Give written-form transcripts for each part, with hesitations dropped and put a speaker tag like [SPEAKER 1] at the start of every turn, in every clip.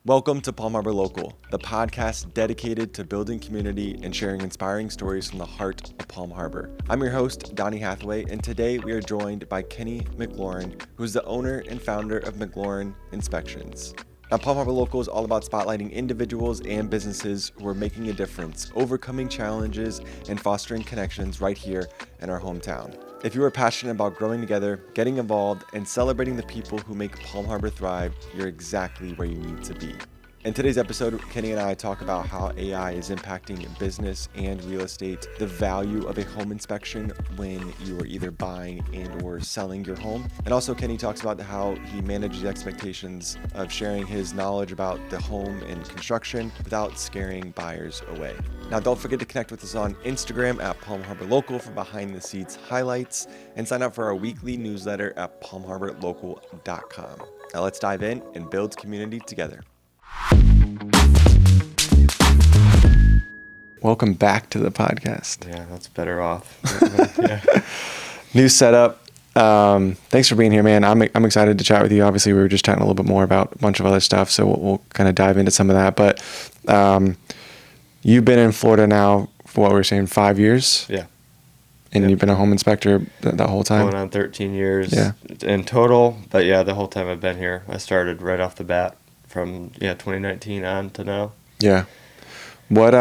[SPEAKER 1] Welcome to Palm Harbor Local, the podcast dedicated to building community and sharing inspiring stories from the heart of Palm Harbor. I'm your host, Donnie Hathaway, and today we are joined by Kenny McLaurin, who's the owner and founder of McLaurin Inspections. Now, Palm Harbor Local is all about spotlighting individuals and businesses who are making a difference, overcoming challenges, and fostering connections right here in our hometown. If you are passionate about growing together, getting involved, and celebrating the people who make Palm Harbor thrive, you're exactly where you need to be. In today's episode, Kenny and I talk about how AI is impacting business and real estate, the value of a home inspection when you are either buying and or selling your home. And also Kenny talks about how he manages expectations of sharing his knowledge about the home and construction without scaring buyers away. Now, don't forget to connect with us on Instagram at Palm Harbor Local for behind the scenes highlights and sign up for our weekly newsletter at palmharborlocal.com. Now let's dive in and build community together. Welcome back to the podcast.
[SPEAKER 2] Yeah, that's better off.
[SPEAKER 1] Yeah. New setup. Thanks for being here, man. I'm excited to chat with you. Obviously, we were just chatting a little bit more about a bunch of other stuff, so we'll kind of dive into some of that. But you've been in Florida now for what we're saying, 5 years?
[SPEAKER 2] Yeah.
[SPEAKER 1] And You've been a home inspector that whole time?
[SPEAKER 2] Going on 13 years in total. But yeah, the whole time I've been here, I started right off the bat from 2019 on to now.
[SPEAKER 1] Yeah. What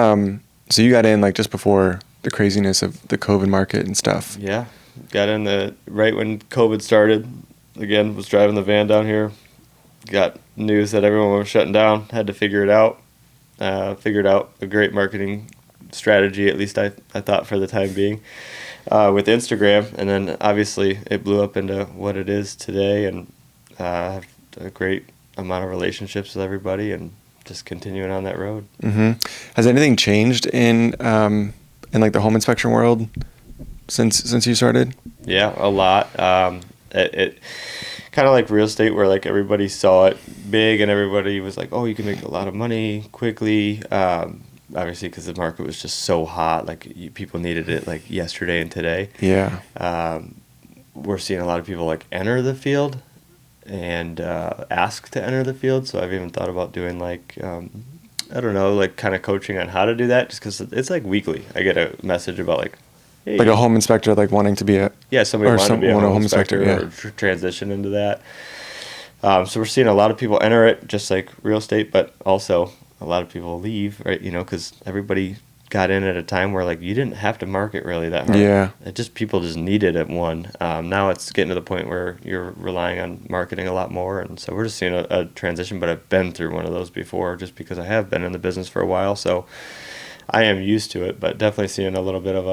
[SPEAKER 1] so you got in like just before the craziness of the COVID market and stuff.
[SPEAKER 2] Yeah. Got in right when COVID started. Again, was driving the van down here. Got news that everyone was shutting down. Had to figure it out. Figured out a great marketing strategy, at least I thought for the time being, with Instagram. And then obviously it blew up into what it is today, and have a great amount of relationships with everybody and just continuing on that road.
[SPEAKER 1] Mm-hmm. Has anything changed in like the home inspection world since you started?
[SPEAKER 2] Yeah, a lot. It kind of like real estate, where like everybody saw it big and everybody was like, oh, you can make a lot of money quickly. Obviously, because the market was just so hot, like people needed it like yesterday and today.
[SPEAKER 1] Yeah.
[SPEAKER 2] We're seeing a lot of people like enter the field and ask to enter the field. So I've even thought about doing like, I don't know, like kind of coaching on how to do that, just because it's like weekly. I get a message about like, hey,
[SPEAKER 1] like a home inspector, like wanting to be
[SPEAKER 2] somebody wanting to be a home inspector
[SPEAKER 1] yeah.
[SPEAKER 2] or transition into that. So we're seeing a lot of people enter it, just like real estate, but also a lot of people leave, right? Because everybody got in at a time where like you didn't have to market really that hard.
[SPEAKER 1] Yeah.
[SPEAKER 2] People just needed it. Now it's getting to the point where you're relying on marketing a lot more, and so we're just seeing a transition. But I've been through one of those before, just because I have been in the business for a while, so I am used to it. But definitely seeing a little bit of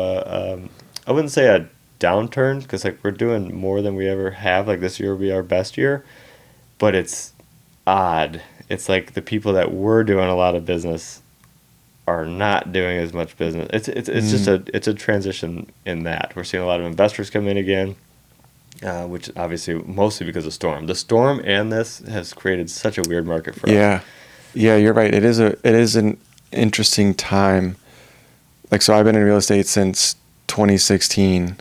[SPEAKER 2] I wouldn't say a downturn, because like we're doing more than we ever have. Like this year will be our best year, but it's odd. It's like the people that were doing a lot of business are not doing as much business. It's just a transition in that. We're seeing a lot of investors come in again, which obviously mostly because of storm. The storm and this has created such a weird market for us.
[SPEAKER 1] Yeah, you're right. It is an interesting time. Like, so I've been in real estate since 2016,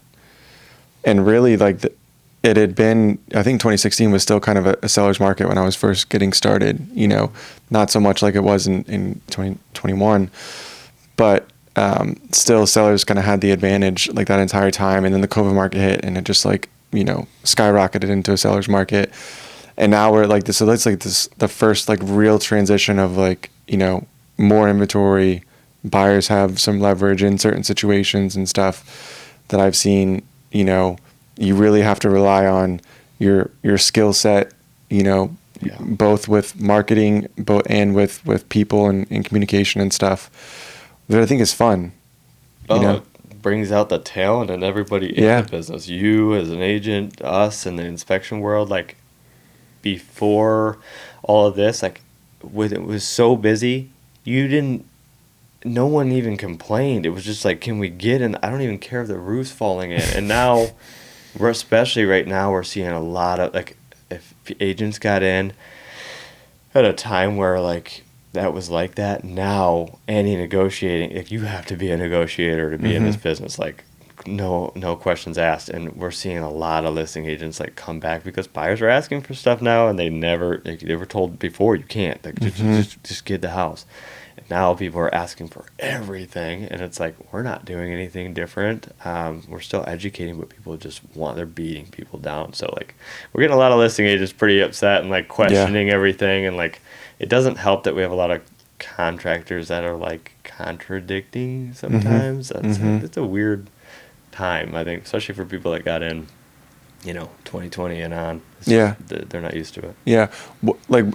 [SPEAKER 1] and really like it had been, I think 2016 was still kind of a seller's market when I was first getting started, not so much like it was in 2021, but still sellers kind of had the advantage like that entire time. And then the COVID market hit, and it just like, skyrocketed into a seller's market. And now we're like this, so that's like the first like real transition of like, more inventory, buyers have some leverage in certain situations and stuff that I've seen. You really have to rely on your skill set, both with marketing, and with people and communication and stuff, that I think is fun.
[SPEAKER 2] It brings out the talent in everybody in the business. You as an agent, us in the inspection world, like before all of this, like when it was so busy, no one even complained. It was just like, can we get in? I don't even care if the roof's falling in. And now especially right now, we're seeing a lot of like, if agents got in at a time where like that was like that, now any negotiating, if you have to be a negotiator to be in this business, like no questions asked. And we're seeing a lot of listing agents like come back because buyers are asking for stuff now, and they were told before you can't, like, just get the house. And now people are asking for everything, and it's like, we're not doing anything different. We're still educating, but people just they're beating people down. So like, we're getting a lot of listing agents pretty upset and like questioning everything, and like, it doesn't help that we have a lot of contractors that are like contradicting sometimes. It's a weird time, I think, especially for people that got in 2020 and on. They're not used to it.
[SPEAKER 1] Yeah. Like,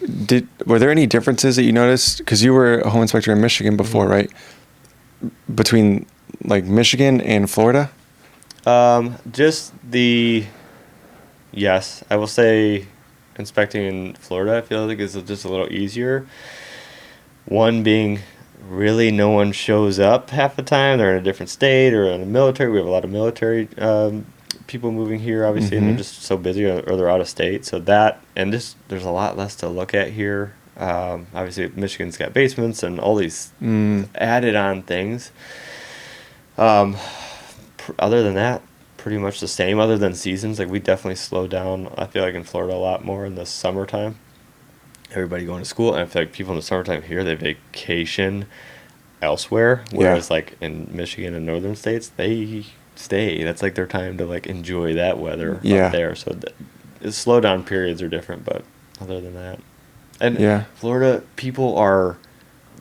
[SPEAKER 1] were there any differences that you noticed, because you were a home inspector in Michigan before, right, between like Michigan and Florida?
[SPEAKER 2] Yes, I will say inspecting in Florida, I feel like is just a little easier. One being, really no one shows up half the time. They're in a different state or in the military. We have a lot of military people moving here, obviously, and they're just so busy, or they're out of state. So that, and there's a lot less to look at here. Obviously, Michigan's got basements and all these added on things. Other than that, pretty much the same, other than seasons. Like, we definitely slow down, I feel like, in Florida a lot more in the summertime. Everybody going to school, and I feel like people in the summertime here, they vacation elsewhere, whereas like in Michigan and northern states, they stay. That's like their time to like enjoy that weather up there. So the slow down periods are different, but other than that, and Florida people are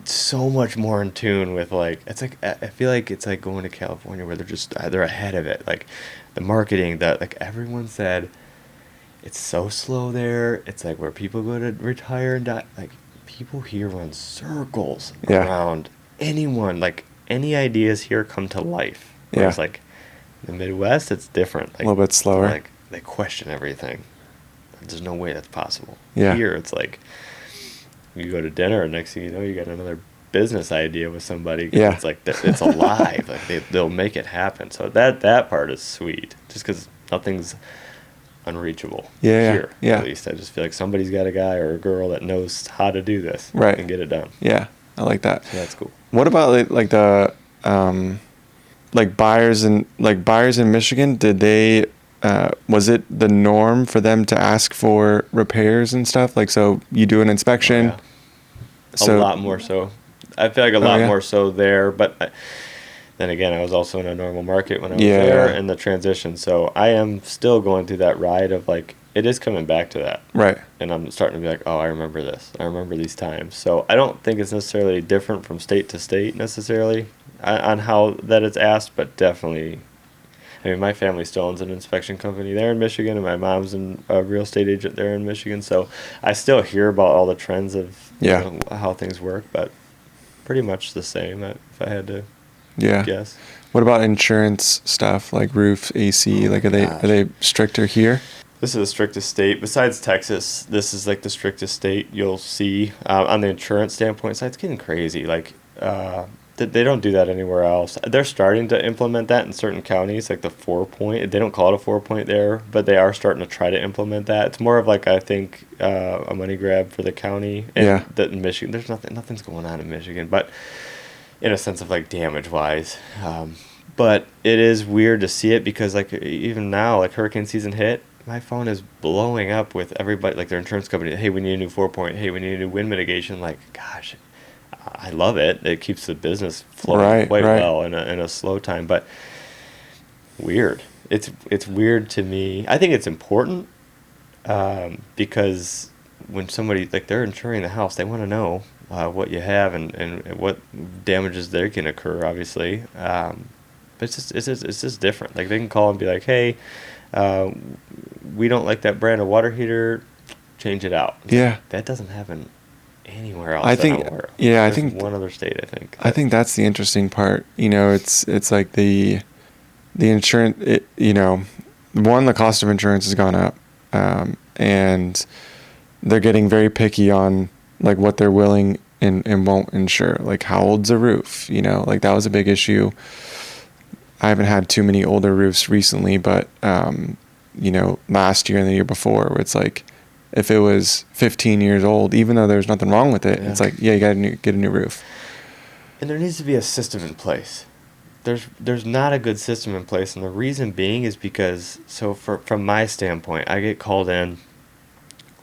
[SPEAKER 2] so much more in tune with, like, it's like, I feel like it's like going to California where they're ahead of it, like the marketing, that like everyone said. It's so slow there. It's like where people go to retire and die. Like, people here run circles around anyone. Like, any ideas here come to life. Whereas, like, in the Midwest, it's different. Like,
[SPEAKER 1] a little bit slower.
[SPEAKER 2] Like, they question everything. There's no way that's possible.
[SPEAKER 1] Yeah.
[SPEAKER 2] Here, it's like, you go to dinner, and next thing you know, you got another business idea with somebody.
[SPEAKER 1] Yeah.
[SPEAKER 2] It's like, it's alive. Like, they'll make it happen. So that part is sweet. Just because nothing's unreachable here, at least. I just feel like somebody's got a guy or a girl that knows how to do this and get it done.
[SPEAKER 1] Yeah, I like that.
[SPEAKER 2] So that's cool.
[SPEAKER 1] What about like the buyers in Michigan? Did they was it the norm for them to ask for repairs and stuff? Like, so you do an inspection.
[SPEAKER 2] A lot more so. I feel like a lot more so there, but then again, I was also in a normal market when I was there in the transition. So I am still going through that ride of, like, it is coming back to that.
[SPEAKER 1] Right.
[SPEAKER 2] And I'm starting to be like, oh, I remember this. I remember these times. So I don't think it's necessarily different from state to state necessarily on how that it's asked, but definitely, I mean, my family still owns an inspection company there in Michigan, and my mom's a real estate agent there in Michigan. So I still hear about all the trends of how things work, but pretty much the same if I had to guess.
[SPEAKER 1] What about insurance stuff, like roof, AC? Are they stricter here?
[SPEAKER 2] This is the strictest state. Besides Texas, this is like the strictest state you'll see on the insurance standpoint. So it's getting crazy. Like, they don't do that anywhere else. They're starting to implement that in certain counties, like the 4-point. They don't call it a 4-point there, but they are starting to try to implement that. It's more of like, I think, a money grab for the county. And that in Michigan, there's nothing's going on in Michigan, but in a sense of like damage wise. But it is weird to see it because, like, even now, like, hurricane season hit, my phone is blowing up with everybody, like their insurance company. Hey, we need a new 4-point. Hey, we need a new wind mitigation. Like, gosh, I love it. It keeps the business flowing quite well in a slow time. But weird. It's weird to me. I think it's important because when somebody, like, they're insuring the house, they want to know what you have and what damages there can occur, obviously. But it's just different. Like, they can call and be like, hey, we don't like that brand of water heater, change it out.
[SPEAKER 1] Yeah.
[SPEAKER 2] That doesn't happen anywhere else.
[SPEAKER 1] I think
[SPEAKER 2] one other state, I think.
[SPEAKER 1] I think that's the interesting part. It's like the insurance, the cost of insurance has gone up, and they're getting very picky on, like, what they're willing and won't insure. Like, how old's a roof? Like, that was a big issue. I haven't had too many older roofs recently, but, last year and the year before, where it's like, if it was 15 years old, even though there's nothing wrong with it, it's like, you got to get a new roof.
[SPEAKER 2] And there needs to be a system in place. there's not a good system in place, and the reason being is because, so from my standpoint, I get called in.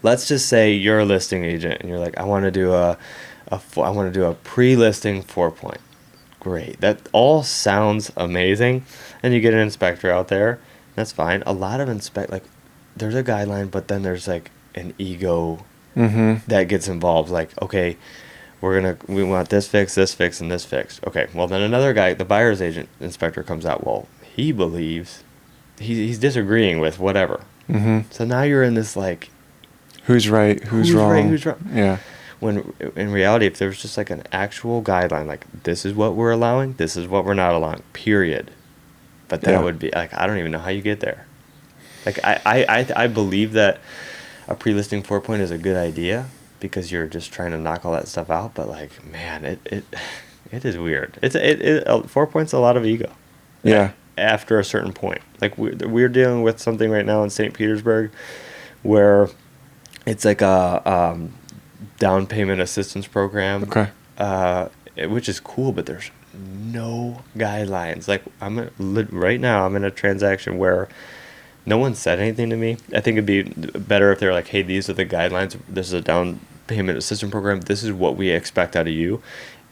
[SPEAKER 2] Let's just say you're a listing agent and you're like, I want to do a pre-listing 4-point. Great, that all sounds amazing, and you get an inspector out there. That's fine. A lot of there's a guideline, but then there's like an ego that gets involved. Like, okay, we want this fixed, and this fixed. Okay, well then another guy, the buyer's agent inspector, comes out. Well, he believes he's disagreeing with whatever. So now you're in this like,
[SPEAKER 1] who's right, who's wrong?
[SPEAKER 2] Right, who's wrong?
[SPEAKER 1] Yeah.
[SPEAKER 2] When in reality, if there was just like an actual guideline, like this is what we're allowing, this is what we're not allowing, period. But that would be like, I don't even know how you get there. Like I believe that a pre-listing 4-point is a good idea because you're just trying to knock all that stuff out. But like, man, it is weird. 4-point's a lot of ego.
[SPEAKER 1] Yeah.
[SPEAKER 2] After a certain point, like we're dealing with something right now in St. Petersburg, where it's like a down payment assistance program.
[SPEAKER 1] Okay.
[SPEAKER 2] Which is cool, but there's no guidelines. Like right now, I'm in a transaction where no one said anything to me. I think it'd be better if they're like, hey, these are the guidelines. This is a down payment assistance program. This is what we expect out of you.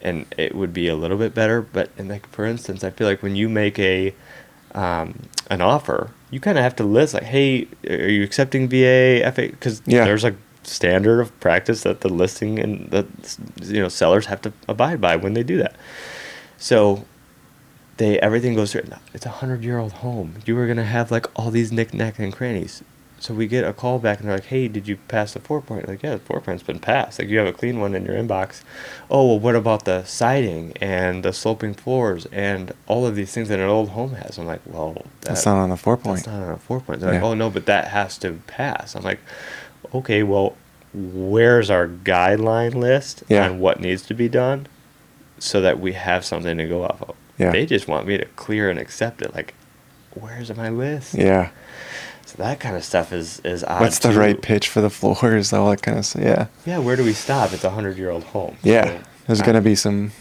[SPEAKER 2] And it would be a little bit better. But and like, for instance, I feel like when you make an offer, you kind of have to list like, hey, are you accepting VA, FA? Because there's a standard of practice that the listing and the sellers have to abide by when they do that. So everything goes through. It's a 100-year-old home. You were gonna have like all these knick-knack and crannies. So we get a call back and they're like, hey, did you pass the 4-point? Like, yeah, the 4-point's been passed. Like, you have a clean one in your inbox. Oh, well, what about the siding and the sloping floors and all of these things that an old home has? I'm like, well,
[SPEAKER 1] that's not on the 4-point.
[SPEAKER 2] That's not on a 4-point. They're like, oh no, but that has to pass. I'm like, okay, well, where's our guideline list on what needs to be done so that we have something to go off of? Yeah. They just want me to clear and accept it. Like, where's my list?
[SPEAKER 1] Yeah.
[SPEAKER 2] So that kind of stuff is odd.
[SPEAKER 1] What's the right pitch for the floors? All that kind of stuff. Yeah.
[SPEAKER 2] Yeah. Where do we stop? It's a 100-year-old home.
[SPEAKER 1] Yeah. So, there's going to be some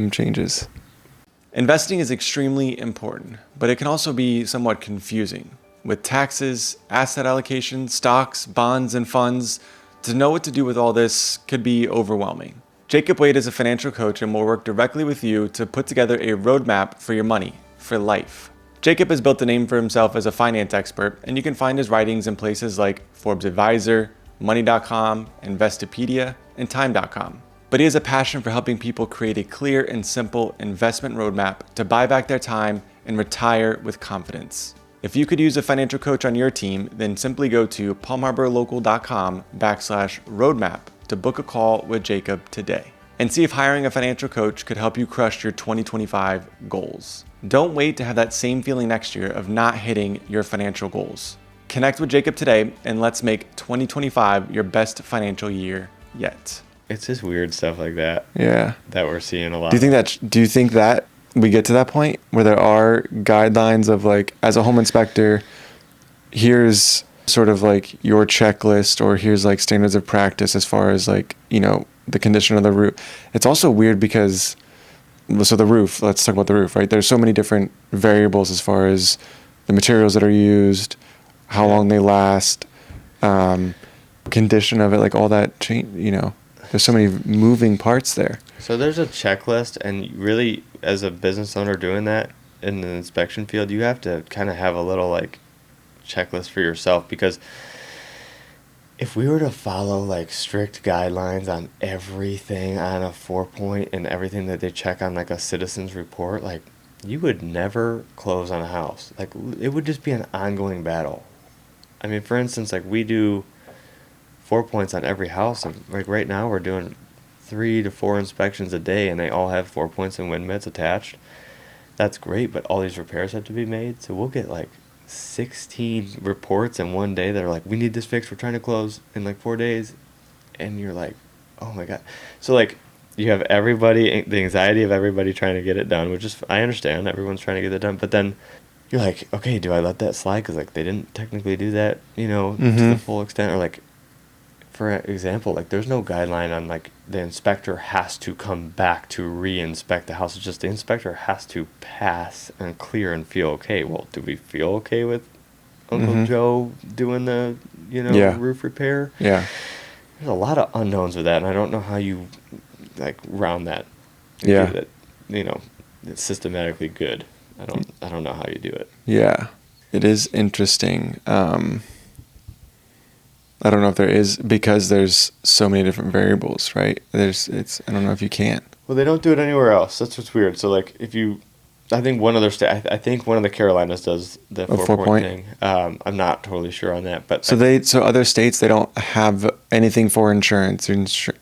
[SPEAKER 1] changes.
[SPEAKER 3] Investing is extremely important, but it can also be somewhat confusing. With taxes, asset allocation, stocks, bonds, and funds, to know what to do with all this could be overwhelming. Jacob Wade is a financial coach and will work directly with you to put together a roadmap for your money, for life. Jacob has built a name for himself as a finance expert, and you can find his writings in places like Forbes Advisor, Money.com, Investopedia, and Time.com. But he has a passion for helping people create a clear and simple investment roadmap to buy back their time and retire with confidence. If you could use a financial coach on your team, then simply go to palmharborlocal.com/roadmap to book a call with Jacob today and see if hiring a financial coach could help you crush your 2025 goals. Don't wait to have that same feeling next year of not hitting your financial goals. Connect with Jacob today and let's make 2025 your best financial year yet.
[SPEAKER 2] It's just weird stuff like that.
[SPEAKER 1] Yeah.
[SPEAKER 2] That we're seeing a lot.
[SPEAKER 1] Do you think that we get to that point where there are guidelines of like, as a home inspector, here's sort of like your checklist, or here's like standards of practice as far as like, the condition of the roof. It's also weird because, so the roof, let's talk about the roof, right? There's so many different variables as far as the materials that are used, how long they last, condition of it, like all that change, there's so many moving parts there.
[SPEAKER 2] So there's a checklist, and really, as a business owner doing that in the inspection field, you have to kind of have a little like checklist for yourself, because if we were to follow like strict guidelines on everything on a 4-point and everything that they check on like a citizen's report, like you would never close on a house. Like it would just be an ongoing battle. I mean, for instance, like we do 4-points on every house, and like right now we're doing 3 to 4 inspections a day, and they all have 4-points and wind mitts attached. That's great, but all these repairs have to be made, so we'll get like 16 reports in one day that are like, we need this fixed, we're trying to close in like 4 days, and you're like, oh my god. So like you have everybody, the anxiety of everybody trying to get it done, which is, I understand, everyone's trying to get it done, but then you're like, okay, do I let that slide because like they didn't technically do that, to the full extent, or like for example, like there's no guideline on like the inspector has to come back to re-inspect the house. It's just the inspector has to pass and clear and feel okay. Well, do we feel okay with Uncle Joe doing the, roof repair?
[SPEAKER 3] Yeah.
[SPEAKER 2] There's a lot of unknowns with that, and I don't know how you like round that.
[SPEAKER 3] Yeah.
[SPEAKER 2] That, it's systematically good. I don't know how you do it.
[SPEAKER 3] Yeah. It is interesting. I don't know if there is, because there's so many different variables, right? I don't know if you can.
[SPEAKER 2] Well, they don't do it anywhere else. That's what's weird. So like I think one other state, I think one of the Carolinas does the 4-point thing. I'm not totally sure on that, but
[SPEAKER 3] so other states, they don't have anything for insurance.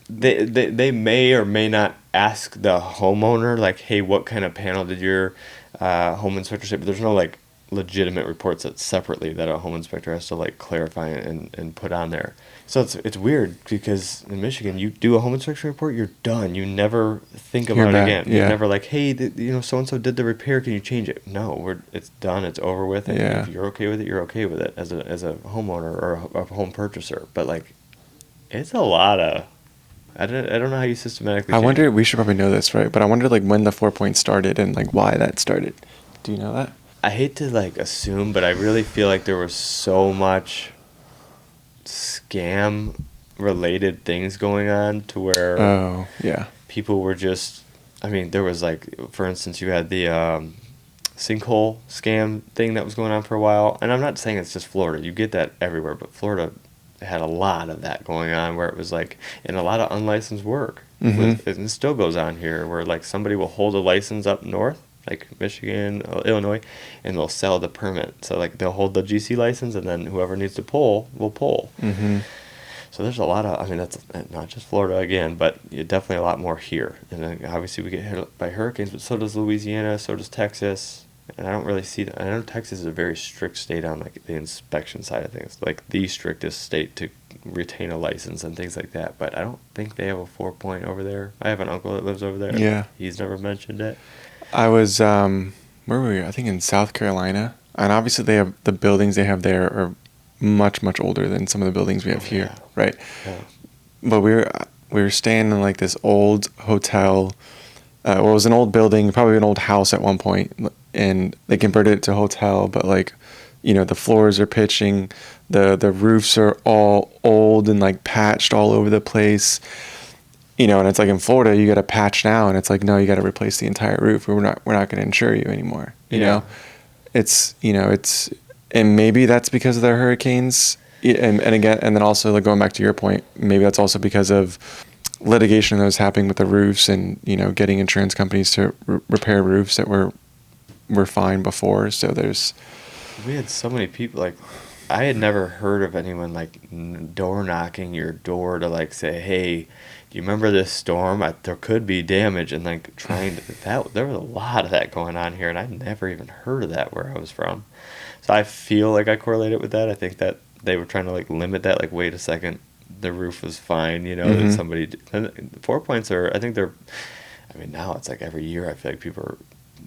[SPEAKER 2] They may or may not ask the homeowner like, hey, what kind of panel did your home inspector say? But there's no like legitimate reports that separately that a home inspector has to like clarify and put on there. So it's weird because in Michigan, you do a home inspection report, you're done. You never think about it again.
[SPEAKER 3] Yeah.
[SPEAKER 2] You're never like, hey, so and so did the repair. Can you change it? No, it's done. It's over with. And if you're okay with it, you're okay with it as a homeowner or a home purchaser. But like, it's a lot of. I don't know how you systematically.
[SPEAKER 3] I wonder. We should probably know this, right? But I wonder like when the 4-point started and like why that started. Do you know that?
[SPEAKER 2] I hate to like assume, but I really feel like there was so much scam related things going on to where people were just, I mean, there was like, for instance, you had the sinkhole scam thing that was going on for a while, and I'm not saying it's just Florida, you get that everywhere, but Florida had a lot of that going on where it was like, and a lot of unlicensed work, and it still goes on here, where like somebody will hold a license up north, like Michigan, Illinois, and they'll sell the permit. So like they'll hold the GC license, and then whoever needs to pull will pull. So there's a lot of, I mean, that's not just Florida again, but definitely a lot more here. And then obviously we get hit by hurricanes, but so does Louisiana, so does Texas. And I don't really see that. I know Texas is a very strict state on like the inspection side of things, like the strictest state to retain a license and things like that. But I don't think they have a 4-point over there. I have an uncle that lives over there.
[SPEAKER 3] Yeah.
[SPEAKER 2] He's never mentioned it.
[SPEAKER 3] I was, where were we? I think in South Carolina. And obviously they have, the buildings they have there are much, much older than some of the buildings we have here, right?
[SPEAKER 2] Yeah.
[SPEAKER 3] But we were staying in like this old hotel. It was an old building, probably an old house at one point, and they converted it to a hotel, but like, the floors are pitching, the roofs are all old and like patched all over the place. And it's like in Florida, you got to patch now, and it's like, no, you got to replace the entire roof. We're not going to insure you anymore. You know, it's and maybe that's because of the hurricanes, and again, and then also like going back to your point, maybe that's also because of litigation that was happening with the roofs, and getting insurance companies to repair roofs that were fine before. So
[SPEAKER 2] we had so many people like. I had never heard of anyone like door knocking your door to like say, hey, do you remember this storm? There could be damage, and like trying to there was a lot of that going on here, and I'd never even heard of that where I was from. So I feel like I correlate it with that. I think that they were trying to like limit that. Like, wait a second, the roof was fine. That somebody. And 4 points are. I think they're. I mean, now it's like every year. I feel like people are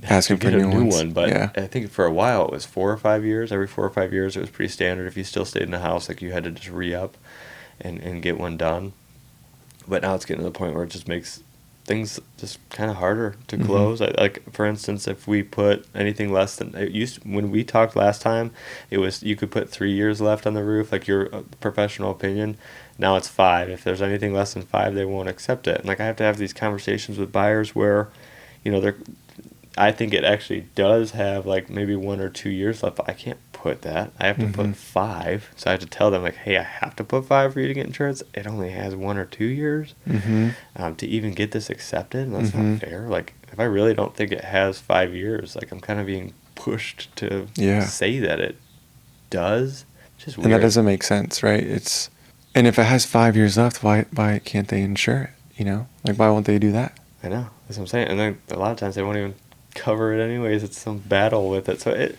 [SPEAKER 3] asking for a new
[SPEAKER 2] one, but I think for a while it was 4 or 5 years. Every 4 or 5 years, it was pretty standard. If you still stayed in the house, like you had to just re-up and get one done. But now it's getting to the point where it just makes things just kind of harder to close. Like for instance, if we put anything less than when we talked last time, it was you could put 3 years left on the roof, like your professional opinion. Now it's 5. If there's anything less than 5, they won't accept it. And like I have to have these conversations with buyers where, they're. I think it actually does have like maybe 1 or 2 years left, but I can't put that. I have to put 5. So I have to tell them like, hey, I have to put 5 for you to get insurance. It only has 1 or 2 years to even get this accepted. And that's not fair. Like if I really don't think it has 5 years, like I'm kind of being pushed to say that it does. Just weird.
[SPEAKER 3] And that doesn't make sense, right? And if it has 5 years left, why can't they insure it? Like why won't they do that?
[SPEAKER 2] I know. That's what I'm saying. And then a lot of times they won't even cover it anyways. It's some battle with it. So I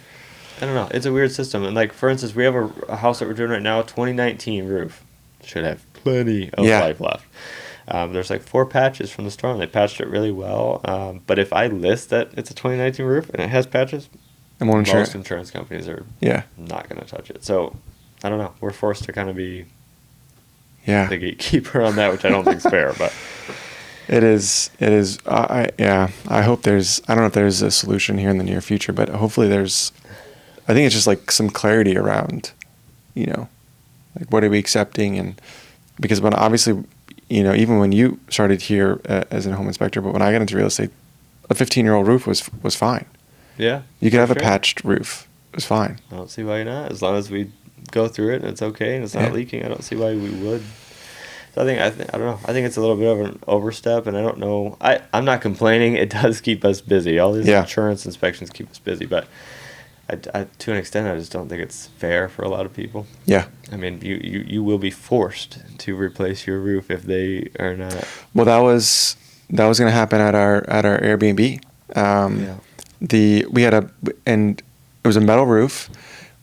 [SPEAKER 2] don't know. It's a weird system. And like for instance, we have a house that we're doing right now, 2019 roof. Should have plenty of life left. There's like 4 patches from the storm. They patched it really well. But if I list that it's a 2019 roof and it has patches, most insurance companies are not going to touch it. So I don't know. We're forced to kind of be
[SPEAKER 3] Yeah.
[SPEAKER 2] the gatekeeper on that, which I don't think is fair, but
[SPEAKER 3] It is. I hope there's, I don't know if there's a solution here in the near future, but hopefully there's, I think it's just like some clarity around, like what are we accepting? And because when obviously, even when you started here as a home inspector, but when I got into real estate, a 15-year-old roof was fine.
[SPEAKER 2] yeah.
[SPEAKER 3] You could have
[SPEAKER 2] for
[SPEAKER 3] a
[SPEAKER 2] sure.
[SPEAKER 3] patched roof. It was fine.
[SPEAKER 2] I don't see why not. As long as we go through it and it's okay and it's not leaking, I don't see why we would. So I don't know. I think it's a little bit of an overstep, and I don't know. I'm not complaining. It does keep us busy. All these insurance inspections keep us busy, but to an extent, I just don't think it's fair for a lot of people.
[SPEAKER 3] Yeah.
[SPEAKER 2] I mean, you will be forced to replace your roof if they are not.
[SPEAKER 3] Well, that was going to happen at our Airbnb. We had and it was a metal roof.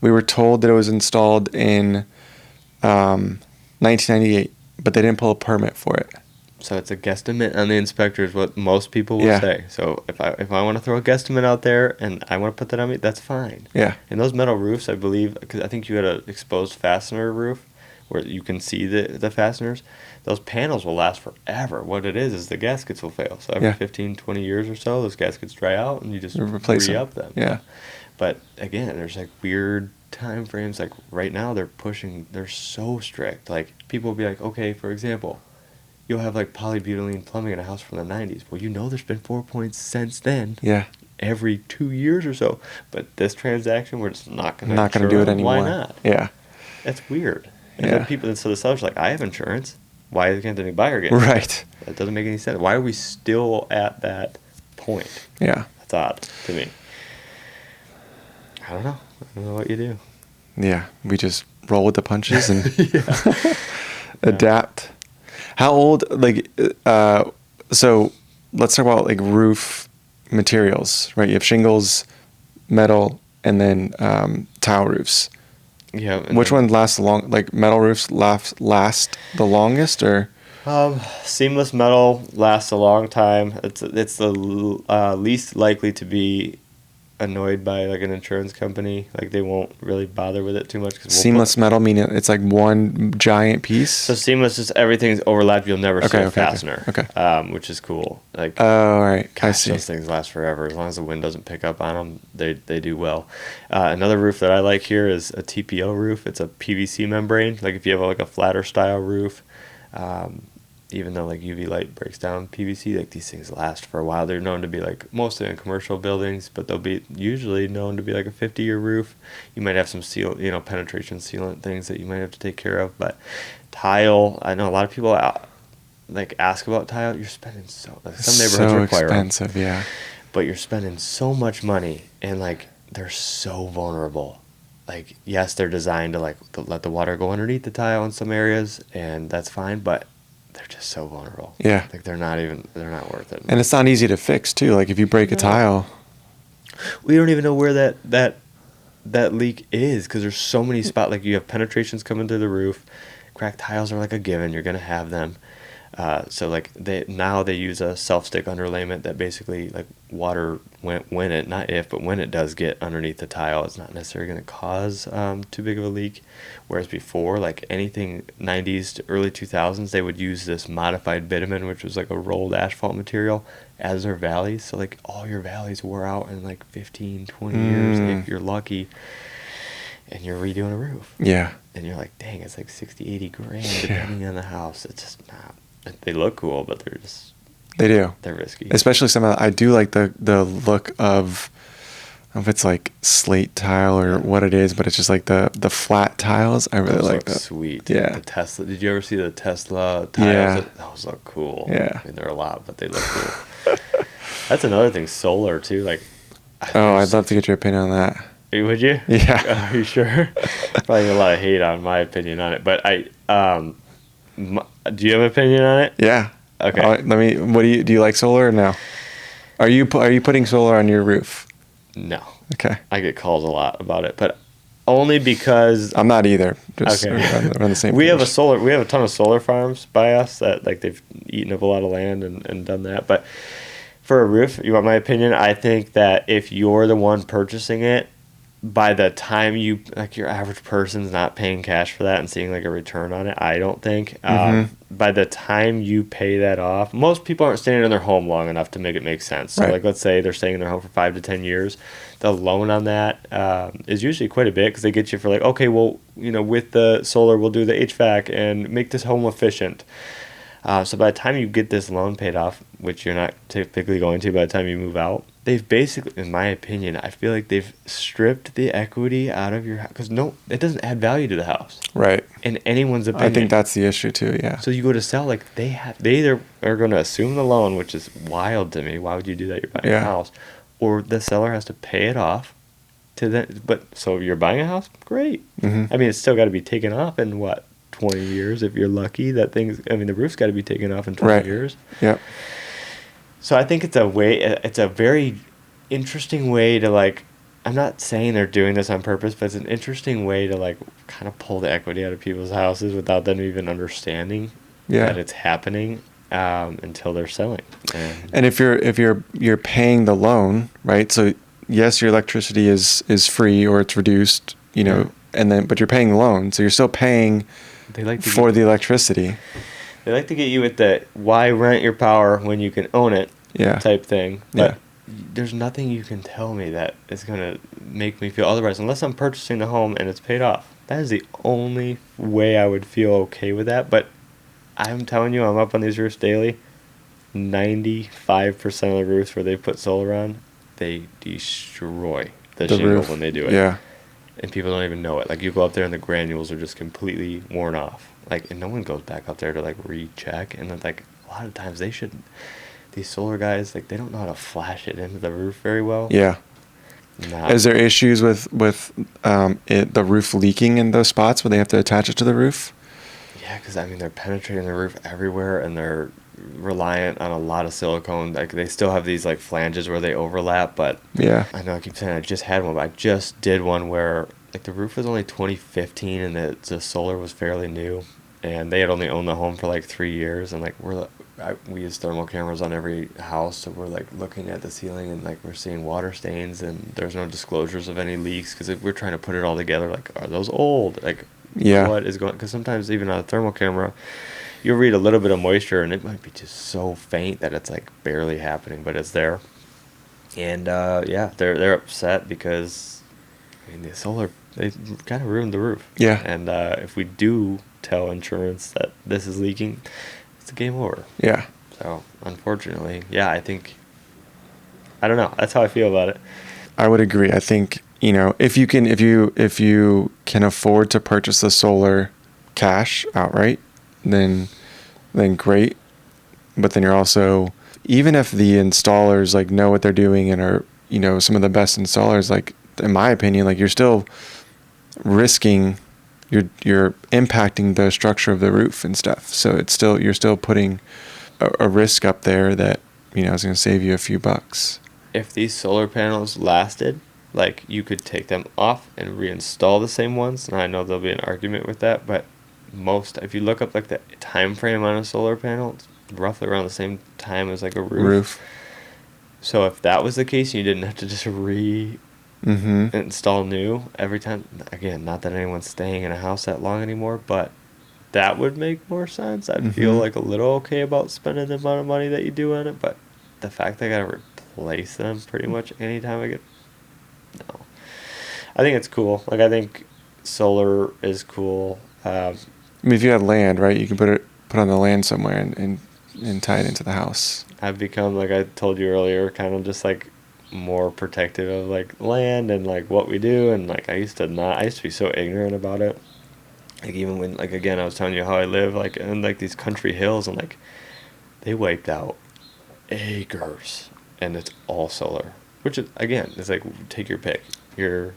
[SPEAKER 3] We were told that it was installed in 1998, but they didn't pull a permit for it.
[SPEAKER 2] So it's a guesstimate on the inspector is what most people will say. So if I want to throw a guesstimate out there and I want to put that on me, that's fine.
[SPEAKER 3] Yeah.
[SPEAKER 2] And those metal roofs, I believe, because I think you had an exposed fastener roof where you can see the fasteners. Those panels will last forever. What it is the gaskets will fail. So every 15, 20 years or so, those gaskets dry out and you just re-up them.
[SPEAKER 3] Yeah.
[SPEAKER 2] But again, there's like weird time frames. Like right now they're so strict. Like people will be like, okay, for example, you'll have like polybutylene plumbing in a house from the 90s. Well, there's been 4 points since then.
[SPEAKER 3] Yeah.
[SPEAKER 2] Every 2 years or so. But this transaction, we're just not going
[SPEAKER 3] to do it anymore.
[SPEAKER 2] Why not?
[SPEAKER 3] Yeah.
[SPEAKER 2] That's weird. And then so the seller's like, I have insurance. Why can't the new buyer get it?
[SPEAKER 3] Right.
[SPEAKER 2] That doesn't make any sense. Why are we still at that point?
[SPEAKER 3] Yeah.
[SPEAKER 2] That's odd to me. I don't know what you do.
[SPEAKER 3] Yeah. We just roll with the punches and adapt. How old, so let's talk about like roof materials, right? You have shingles, metal, and then tile roofs.
[SPEAKER 2] Yeah.
[SPEAKER 3] Which one lasts long? Like metal roofs last the longest, or?
[SPEAKER 2] Seamless metal lasts a long time. It's the least likely to be annoyed by like an insurance company. Like they won't really bother with it too much.
[SPEAKER 3] Seamless metal meaning it's like one giant piece.
[SPEAKER 2] So seamless is everything's overlapped. You'll never see a fastener.
[SPEAKER 3] Okay.
[SPEAKER 2] Which is cool. Like
[SPEAKER 3] all right,
[SPEAKER 2] gosh,
[SPEAKER 3] I see.
[SPEAKER 2] Those things last forever as long as the wind doesn't pick up on them. They do well. Another roof that I like here is a TPO roof. It's a PVC membrane. Like if you have like a flatter style roof. Even though like UV light breaks down PVC, like these things last for a while. They're known to be like mostly in commercial buildings, but they'll be usually known to be like a 50-year roof. You might have some penetration sealant things that you might have to take care of. But tile, I know a lot of people like ask about tile. You're spending some neighborhoods require
[SPEAKER 3] expensive, yeah.
[SPEAKER 2] But you're spending so much money, and like they're so vulnerable. Like yes, they're designed to let the water go underneath the tile in some areas, and that's fine, but they're just so vulnerable.
[SPEAKER 3] Yeah.
[SPEAKER 2] Like they're not worth it.
[SPEAKER 3] And it's not easy to fix too. Like if you break a tile.
[SPEAKER 2] We don't even know where that leak is because there's so many spots. Like you have penetrations coming through the roof. Cracked tiles are like a given. You're going to have them. So like they use a self-stick underlayment that basically like water when it does get underneath the tile, it's not necessarily going to cause too big of a leak. Whereas before, like anything 90s to early 2000s, they would use this modified bitumen, which was like a rolled asphalt material, as their valleys. So like all your valleys wore out in like 15, 20 years if you're lucky, and you're redoing a roof.
[SPEAKER 3] Yeah.
[SPEAKER 2] And you're like, dang, it's like 60, 80 grand depending on the house. It's just not. They look cool, but they're risky.
[SPEAKER 3] Especially I do like the look of, I don't know if it's like slate tile or what it is, but it's just like the flat tiles. I really like that.
[SPEAKER 2] Sweet.
[SPEAKER 3] Yeah.
[SPEAKER 2] The Tesla. Did you ever see the Tesla tiles?
[SPEAKER 3] Yeah.
[SPEAKER 2] Those look cool.
[SPEAKER 3] Yeah.
[SPEAKER 2] I mean, they're a lot, but they look cool. That's another thing. Solar too. Like.
[SPEAKER 3] I'd love to get your opinion on that.
[SPEAKER 2] Would you?
[SPEAKER 3] Yeah.
[SPEAKER 2] Are you sure? Probably a lot of hate on my opinion on it, but do you have an opinion on it?
[SPEAKER 3] Yeah.
[SPEAKER 2] Okay.
[SPEAKER 3] Do you like solar or no? Are you putting solar on your roof?
[SPEAKER 2] No.
[SPEAKER 3] Okay.
[SPEAKER 2] I get calls a lot about it, but only because
[SPEAKER 3] I'm not either. Just
[SPEAKER 2] okay.
[SPEAKER 3] We're on the same
[SPEAKER 2] we
[SPEAKER 3] page.
[SPEAKER 2] have a ton of solar farms by us that like they've eaten up a lot of land and done that. But for a roof, you want my opinion? I think that if you're the one purchasing it, by the time you, like, your average person's not paying cash for that and seeing like a return on it, I don't think. By the time you pay that off, most people aren't staying in their home long enough to make it make sense. So like, let's say they're staying in their home for 5 to 10 years. The loan on that is usually quite a bit, because they get you for like, okay, well, with the solar, we'll do the HVAC and make this home efficient. So by the time you get this loan paid off, which you're not typically going to by the time you move out, they've basically, in my opinion, I feel like they've stripped the equity out of your house, because it doesn't add value to the house.
[SPEAKER 3] Right.
[SPEAKER 2] In anyone's opinion.
[SPEAKER 3] I think that's the issue too, yeah.
[SPEAKER 2] So you go to sell, like, they either are going to assume the loan, which is wild to me. Why would you do that? You're buying a house. Or the seller has to pay it off to them. But so you're buying a house? Great. I mean, it's still got to be taken off in what? 20 years if you're lucky. The roof's got to be taken off in 20 years.
[SPEAKER 3] Yep.
[SPEAKER 2] So I think it's a very interesting way to, like, I'm not saying they're doing this on purpose, but it's an interesting way to, like, kind of pull the equity out of people's houses without them even understanding that it's happening until they're selling.
[SPEAKER 3] And if you're paying the loan, right? So yes, your electricity is free or it's reduced, but you're paying the loan, so you're still paying for the electricity.
[SPEAKER 2] They like to get you with the why rent your power when you can own it type thing. But there's nothing you can tell me that is going to make me feel otherwise, unless I'm purchasing the home and it's paid off. That is the only way I would feel okay with that. But I'm telling you, I'm up on these roofs daily. 95% of the roofs where they put solar on, they destroy the shingle roof when they do it. Yeah. And people don't even know it. Like, you go up there and the granules are just completely worn off. Like, and no one goes back up there to, like, recheck. And then, like, a lot of times these solar guys, like, they don't know how to flash it into the roof very well.
[SPEAKER 3] Yeah. Is there issues with the roof leaking in those spots where they have to attach it to the roof?
[SPEAKER 2] Yeah, because, they're penetrating the roof everywhere, and they're reliant on a lot of silicone. Like, they still have these, like, flanges where they overlap, but I know I keep saying I just had one, but I just did one where, like, the roof was only 2015 and the solar was fairly new, and they had only owned the home for like 3 years, and like we use thermal cameras on every house, so we're like looking at the ceiling and like we're seeing water stains, and there's no disclosures of any leaks, because we're trying to put it all together, like, are those old, like, what is going, because sometimes even on a thermal camera you'll read a little bit of moisture and it might be just so faint that it's like barely happening, but it's there. And they're upset because the solar, they kind of ruined the roof. Yeah. And if we do tell insurance that this is leaking, it's a game over. Yeah. So unfortunately, I think, I don't know. That's how I feel about it.
[SPEAKER 3] I would agree. I think, if you can afford to purchase the solar cash outright, then great. But then you're also, even if the installers like know what they're doing and are, some of the best installers, like, in my opinion, like, you're still risking, you're impacting the structure of the roof and stuff. So you're still putting a risk up there that, is going to save you a few bucks.
[SPEAKER 2] If these solar panels lasted, like, you could take them off and reinstall the same ones. And I know there'll be an argument with that, but if you look up like the time frame on a solar panel, it's roughly around the same time as like a roof. So if that was the case, you didn't have to just install new every time. Again, not that anyone's staying in a house that long anymore, but that would make more sense. I'd feel like a little okay about spending the amount of money that you do on it, but the fact that I gotta replace them pretty much anytime I get, no. I think it's cool. Like, I think solar is cool.
[SPEAKER 3] If you had land, right, you can put on the land somewhere and tie it into the house.
[SPEAKER 2] I've become, like I told you earlier, kind of just like more protective of like land and like what we do, and like I used to be so ignorant about it. Like, even when, like, again, I was telling you how I live, like, in like these country hills, and like they wiped out acres and it's all solar, which is, again, it's like, take your pick. Who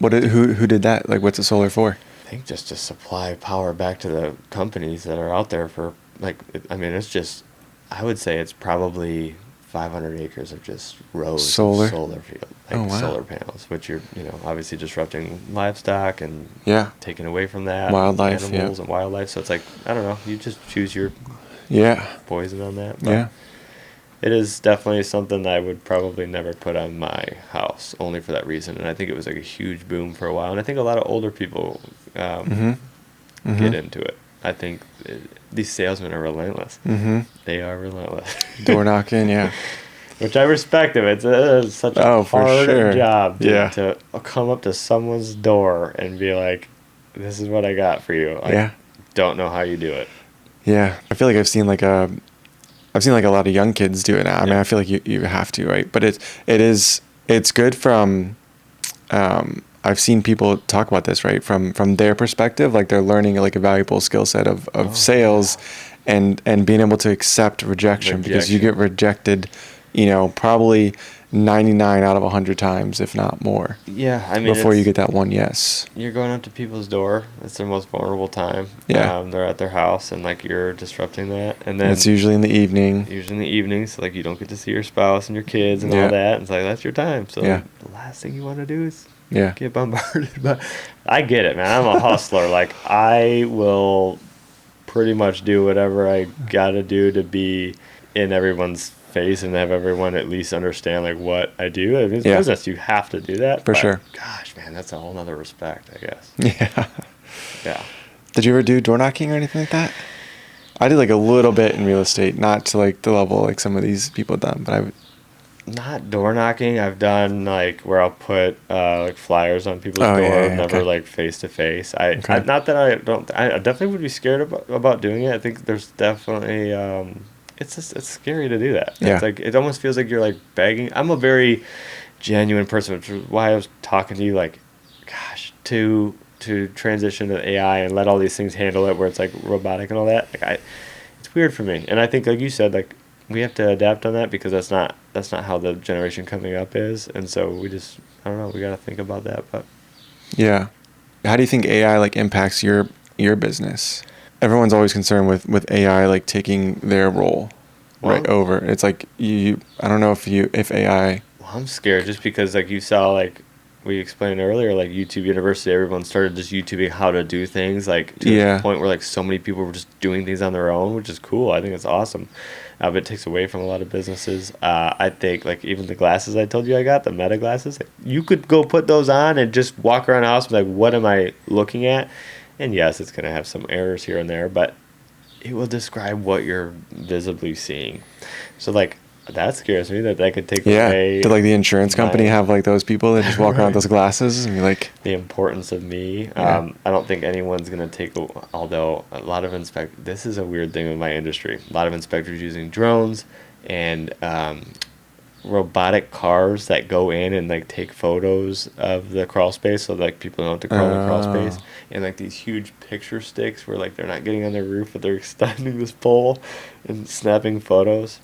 [SPEAKER 2] did that? Like, what's the solar for? I think just to supply power back to the companies that are out there for, like, it's just, I would say it's probably 500 acres of just rows
[SPEAKER 3] solar
[SPEAKER 2] field, like solar panels, which you're, obviously disrupting livestock and taking away from that
[SPEAKER 3] wildlife,
[SPEAKER 2] animals and wildlife. So it's like, I don't know, you just choose your poison on that. But it is definitely something that I would probably never put on my house, only for that reason. And I think it was like a huge boom for a while. And I think a lot of older people get into it. I think these salesmen are relentless. They are relentless.
[SPEAKER 3] Door knocking, yeah.
[SPEAKER 2] Which I respect them. It's such a hard job to come up to someone's door and be like, this is what I got for you. I don't know how you do it.
[SPEAKER 3] Yeah. I feel like I've seen like a lot of young kids do it now. I mean, I feel like you have to, right? But it's good from, I've seen people talk about this, right? From their perspective, like they're learning like a valuable skill set of sales and being able to accept rejection because you get rejected, probably 99 out of 100 times, if not more.
[SPEAKER 2] Yeah, I mean,
[SPEAKER 3] before you get that one yes.
[SPEAKER 2] You're going up to people's door. It's their most vulnerable time.
[SPEAKER 3] Yeah.
[SPEAKER 2] They're at their house, and like you're disrupting that. And then
[SPEAKER 3] it's usually in the evening.
[SPEAKER 2] So like you don't get to see your spouse and your kids and all that. It's like that's your time. So the last thing you want to do is get bombarded. But I get it, man. I'm a hustler. Like I will pretty much do whatever I gotta do to be in everyone's face and have everyone at least understand like what I do. I mean, it's business. You have to do that.
[SPEAKER 3] For sure.
[SPEAKER 2] Gosh, man, that's a whole nother respect, I guess.
[SPEAKER 3] Yeah.
[SPEAKER 2] Yeah.
[SPEAKER 3] Did you ever do door knocking or anything like that? I did like a little bit in real estate, not to like the level like some of these people have done, but I would.
[SPEAKER 2] Not door knocking. I've done like where I'll put like flyers on people's door, never like face to face. I not that I don't. I definitely would be scared about doing it. I think there's definitely it's scary to do that.
[SPEAKER 3] Yeah.
[SPEAKER 2] It's like it almost feels like you're like begging. I'm a very genuine person, which is why I was talking to you. Like, gosh, to transition to AI and let all these things handle it, where it's like robotic and all that. Like it's weird for me. And I think, like you said, like we have to adapt on that because that's not how the generation coming up is. And so we just, I don't know, we got to think about that. But
[SPEAKER 3] yeah, how do you think AI like impacts your business? Everyone's always concerned with AI like taking their role right over. It's like you I don't know if AI.
[SPEAKER 2] Well, I'm scared just because like you saw like we explained earlier, like YouTube University, everyone started just YouTubing how to do things like to the point where like so many people were just doing things on their own, which is cool. I think it's awesome. But it takes away from a lot of businesses. I think like even the glasses I told you I got, the Meta glasses, like, you could go put those on and just walk around the house and be like, what am I looking at? And yes, it's going to have some errors here and there, but it will describe what you're visibly seeing. So, like, that scares me that could take away.
[SPEAKER 3] Did, like, the insurance company have, like, those people that just walk around with those glasses and be like...
[SPEAKER 2] The importance of me.
[SPEAKER 3] Yeah.
[SPEAKER 2] I don't think anyone's going to take... Although, a lot of this is a weird thing with my industry. A lot of inspectors using drones and... robotic cars that go in and like take photos of the crawl space, so like people don't have to crawl the crawl space, and like these huge picture sticks where like they're not getting on their roof but they're extending this pole and snapping photos.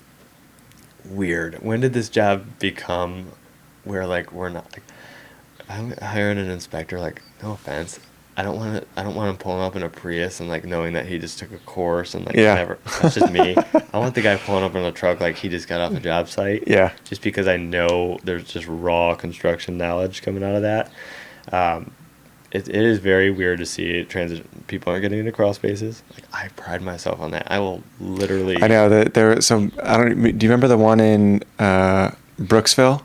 [SPEAKER 2] Weird. When did this job become where like we're not like, if I'm hiring an inspector, like no offense, I don't want him pulling up in a Prius and like knowing that he just took a course and like whatever. That's just me. I want the guy pulling up in a truck like he just got off a job site. Yeah. Just because I know there's just raw construction knowledge coming out of that. It is very weird to see it transition. People aren't getting into crawl spaces. Like I pride myself on that. I will literally.
[SPEAKER 3] I know that there are some. Do you remember the one in Brooksville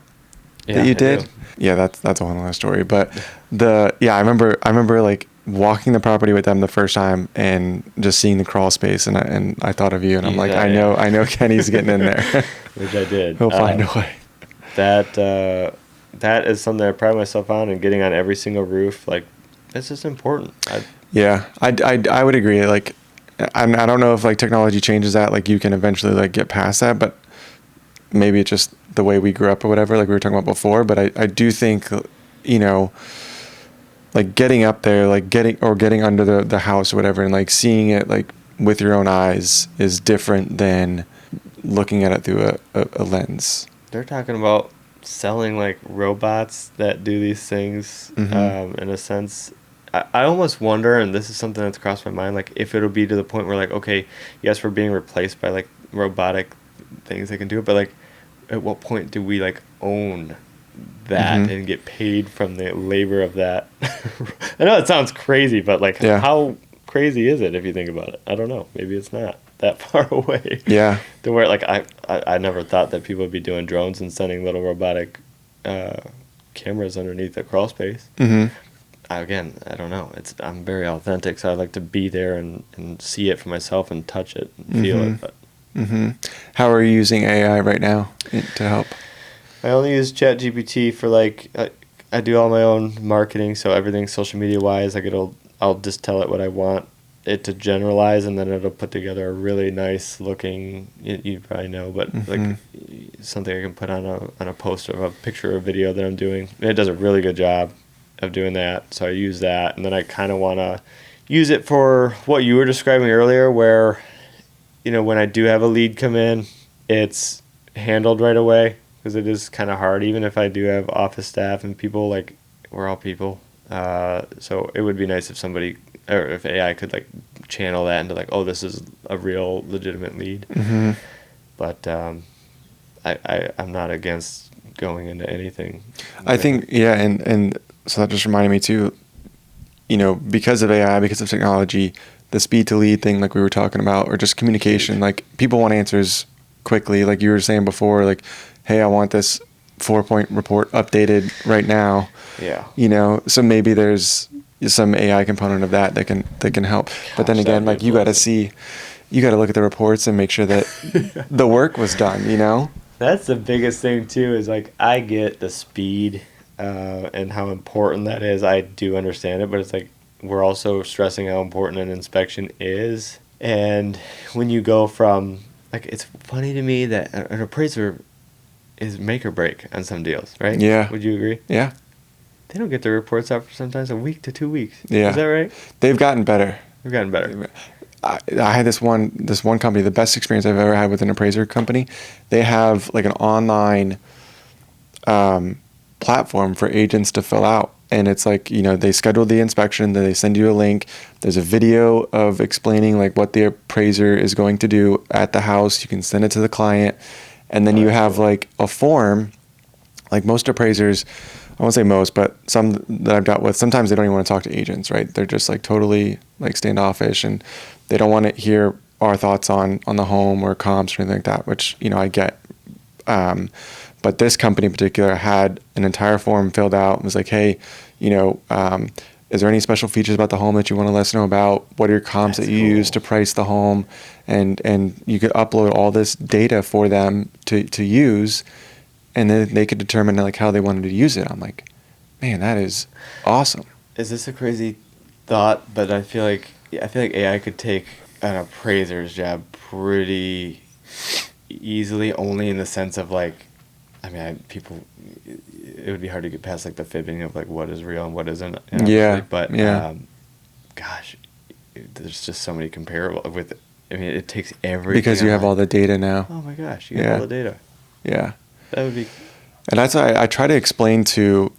[SPEAKER 3] that you did?
[SPEAKER 2] Do.
[SPEAKER 3] Yeah, that's a whole other story. But I remember like walking the property with them the first time and just seeing the crawl space, and I thought of you, and I'm like, I know Kenny's getting in there.
[SPEAKER 2] Which I did.
[SPEAKER 3] He'll find a way.
[SPEAKER 2] That is something I pride myself on, and getting on every single roof, like it's just important.
[SPEAKER 3] I would agree. Like, I don't know if like technology changes that. Like you can eventually like get past that, but maybe it's just the way we grew up or whatever, like we were talking about before. But I do think, like getting up there, like getting under the house or whatever, and like seeing it like with your own eyes is different than looking at it through a lens.
[SPEAKER 2] They're talking about selling like robots that do these things. In a sense, I almost wonder, and this is something that's crossed my mind, like if it'll be to the point where like, okay, yes, we're being replaced by like robotic things that can do it, but like at what point do we like own that and get paid from the labor of that? I know it sounds crazy, but like how crazy is it if you think about it? I don't know. Maybe it's not. that far away.
[SPEAKER 3] Yeah.
[SPEAKER 2] To where like I never thought that people would be doing drones and sending little robotic cameras underneath the crawl space.
[SPEAKER 3] Mm-hmm.
[SPEAKER 2] Again, I don't know. I'm very authentic, so I like to be there and see it for myself and touch it and feel it. But
[SPEAKER 3] How are you using AI right now to help?
[SPEAKER 2] I only use ChatGPT for like I do all my own marketing, so everything social media wise, like I'll just tell it what I want it to generalize, and then it'll put together a really nice looking. You probably know, but like something I can put on a post of a picture or a video that I'm doing. And it does a really good job of doing that, so I use that, and then I kind of want to use it for what you were describing earlier, where when I do have a lead come in, it's handled right away, because it is kind of hard, even if I do have office staff and people, like we're all people. So it would be nice if somebody, or if AI could like channel that into like, oh, this is a real legitimate lead. But I'm not against going into anything.
[SPEAKER 3] I think, and so that just reminded me too, because of AI, because of technology, the speed to lead thing, like we were talking about, or just communication, like people want answers quickly. Like you were saying before, like, hey, I want this 4-point report updated right now.
[SPEAKER 2] Yeah.
[SPEAKER 3] So maybe there's some AI component of that can help. But then again, like you got to look at the reports and make sure that the work was done,
[SPEAKER 2] That's the biggest thing too, is like I get the speed and how important that is. I do understand it, but it's like we're also stressing how important an inspection is. And when you go from, like, it's funny to me that an appraiser is make or break on some deals, right?
[SPEAKER 3] Yeah.
[SPEAKER 2] Would you agree?
[SPEAKER 3] Yeah.
[SPEAKER 2] They don't get their reports out for sometimes a week to 2 weeks.
[SPEAKER 3] Yeah.
[SPEAKER 2] Is that right?
[SPEAKER 3] They've gotten better.
[SPEAKER 2] They've gotten better.
[SPEAKER 3] I had this one company, the best experience I've ever had with an appraiser company. They have like an online platform for agents to fill out. And it's like, they schedule the inspection, then they send you a link. There's a video of explaining like what the appraiser is going to do at the house. You can send it to the client. And then you have like a form, like most appraisers, I won't say most, but some that I've dealt with, sometimes they don't even want to talk to agents, right? They're just like totally like standoffish, and they don't want to hear our thoughts on the home or comps or anything like that, which, I get. But this company in particular had an entire form filled out and was like, hey, is there any special features about the home that you want to let us know about? What are your comps that you use to price the home? And you could upload all this data for them to use, and then they could determine like how they wanted to use it. I'm like, man, that is awesome.
[SPEAKER 2] Is this a crazy thought? But I feel like AI could take an appraiser's job pretty easily, only in the sense of like, it would be hard to get past like the fibbing of like what is real and what isn't.
[SPEAKER 3] Yeah.
[SPEAKER 2] But
[SPEAKER 3] yeah.
[SPEAKER 2] Gosh, there's just so many comparable with. It takes everything.
[SPEAKER 3] Because you have all the data now.
[SPEAKER 2] Oh my gosh, you have all the data.
[SPEAKER 3] Yeah.
[SPEAKER 2] That would be.
[SPEAKER 3] And that's why I try to explain to,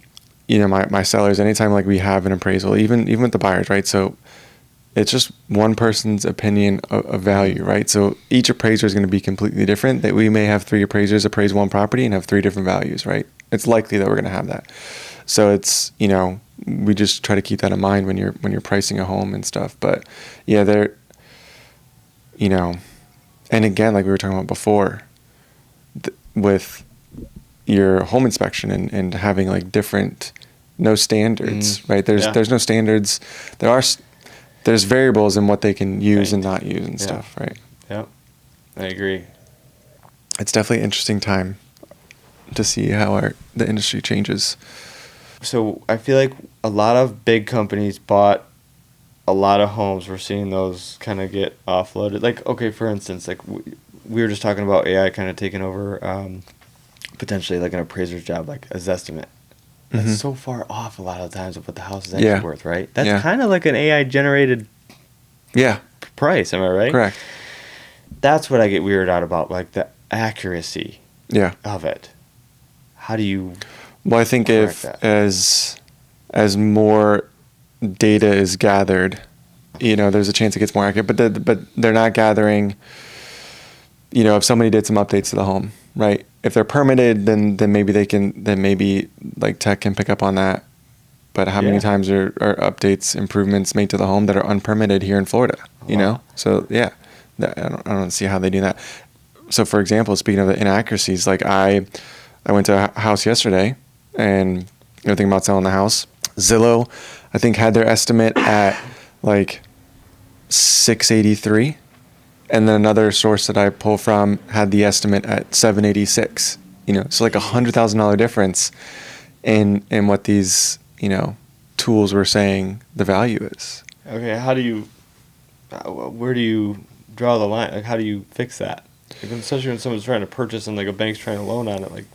[SPEAKER 3] my sellers anytime like we have an appraisal, even with the buyers, right? So it's just one person's opinion of value, right? So each appraiser is going to be completely different. That we may have 3 appraisers appraise one property and have 3 different values, right? It's likely that we're going to have that. So it's, we just try to keep that in mind when you're pricing a home and stuff. But yeah, they're, and again, like we were talking about before, with your home inspection and having like no standards, right? There's no standards. There's variables in what they can use and not use and stuff, right?
[SPEAKER 2] Yep, I agree.
[SPEAKER 3] It's definitely an interesting time to see how the industry changes.
[SPEAKER 2] So I feel like a lot of big companies bought a lot of homes. We're seeing those kind of get offloaded. Like, okay, for instance, like we were just talking about AI kind of taking over potentially like an appraiser's job, like a Zestimate. That's so far off a lot of the times of what the house is actually worth, right? That's kind of like an AI generated price, am I right?
[SPEAKER 3] Correct.
[SPEAKER 2] That's what I get weirded out about, like the accuracy of it. How do you
[SPEAKER 3] Well, I think if
[SPEAKER 2] that?
[SPEAKER 3] as more data is gathered, there's a chance it gets more accurate, but they're not gathering, if somebody did some updates to the home, right? If they're permitted, then maybe like tech can pick up on that. But how many times are updates, improvements made to the home that are unpermitted here in Florida? So I don't see how they do that. So, for example, speaking of the inaccuracies, like I went to a house yesterday, and thinking about selling the house. Zillow, I think, had their estimate at like 683, and then another source that I pull from had the estimate at 786. So like $100,000 difference in what these tools were saying the value is.
[SPEAKER 2] Okay, where do you draw the line? Like, how do you fix that? Like, especially when someone's trying to purchase and like a bank's trying to loan on it, like,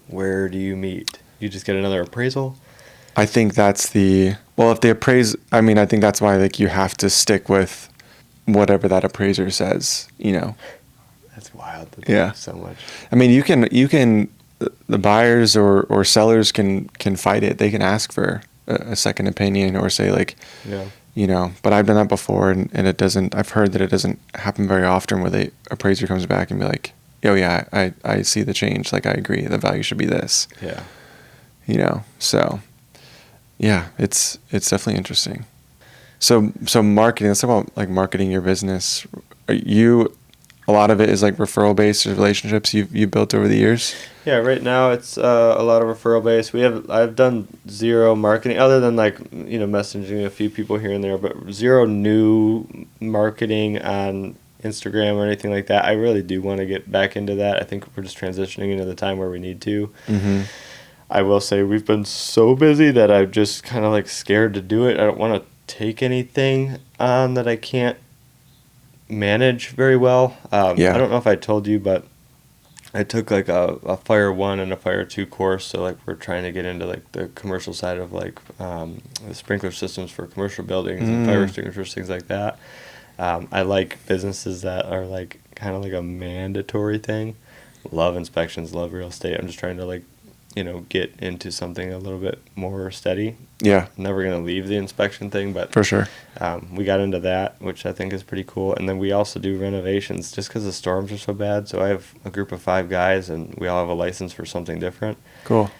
[SPEAKER 2] where do you meet? You just get another appraisal?
[SPEAKER 3] I think that's if they appraise, I think that's why like you have to stick with whatever that appraiser says,
[SPEAKER 2] That's wild.
[SPEAKER 3] Yeah.
[SPEAKER 2] So much.
[SPEAKER 3] You can, the buyers or sellers can fight it. They can ask for a second opinion or say like, but I've done that before and I've heard that it doesn't happen very often where the appraiser comes back and be like, oh yeah, I see the change. Like I agree, the value should be this.
[SPEAKER 2] Yeah.
[SPEAKER 3] So yeah, it's definitely interesting. So marketing, let's talk about like marketing your business. A lot of it is like referral based relationships you built over the years?
[SPEAKER 2] Yeah, right now it's a lot of referral based. I've done zero marketing other than like, messaging a few people here and there, but zero new marketing on Instagram or anything like that. I really do want to get back into that. I think we're just transitioning into the time where we need to.
[SPEAKER 3] Mm-hmm.
[SPEAKER 2] I will say we've been so busy that I'm just kind of like scared to do it. I don't want to take anything on that I can't manage very well. I don't know if I told you, but I took like a Fire 1 and a Fire 2 course. So like we're trying to get into like the commercial side of like the sprinkler systems for commercial buildings and fire extinguishers, things like that. I like businesses that are like kind of like a mandatory thing. Love inspections, love real estate. I'm just trying to like, get into something a little bit more steady.
[SPEAKER 3] Yeah.
[SPEAKER 2] Never going to leave the inspection thing, but
[SPEAKER 3] for sure.
[SPEAKER 2] We got into that, which I think is pretty cool. And then we also do renovations just because the storms are so bad. So I have a group of 5 guys and we all have a license for something different.
[SPEAKER 3] Cool.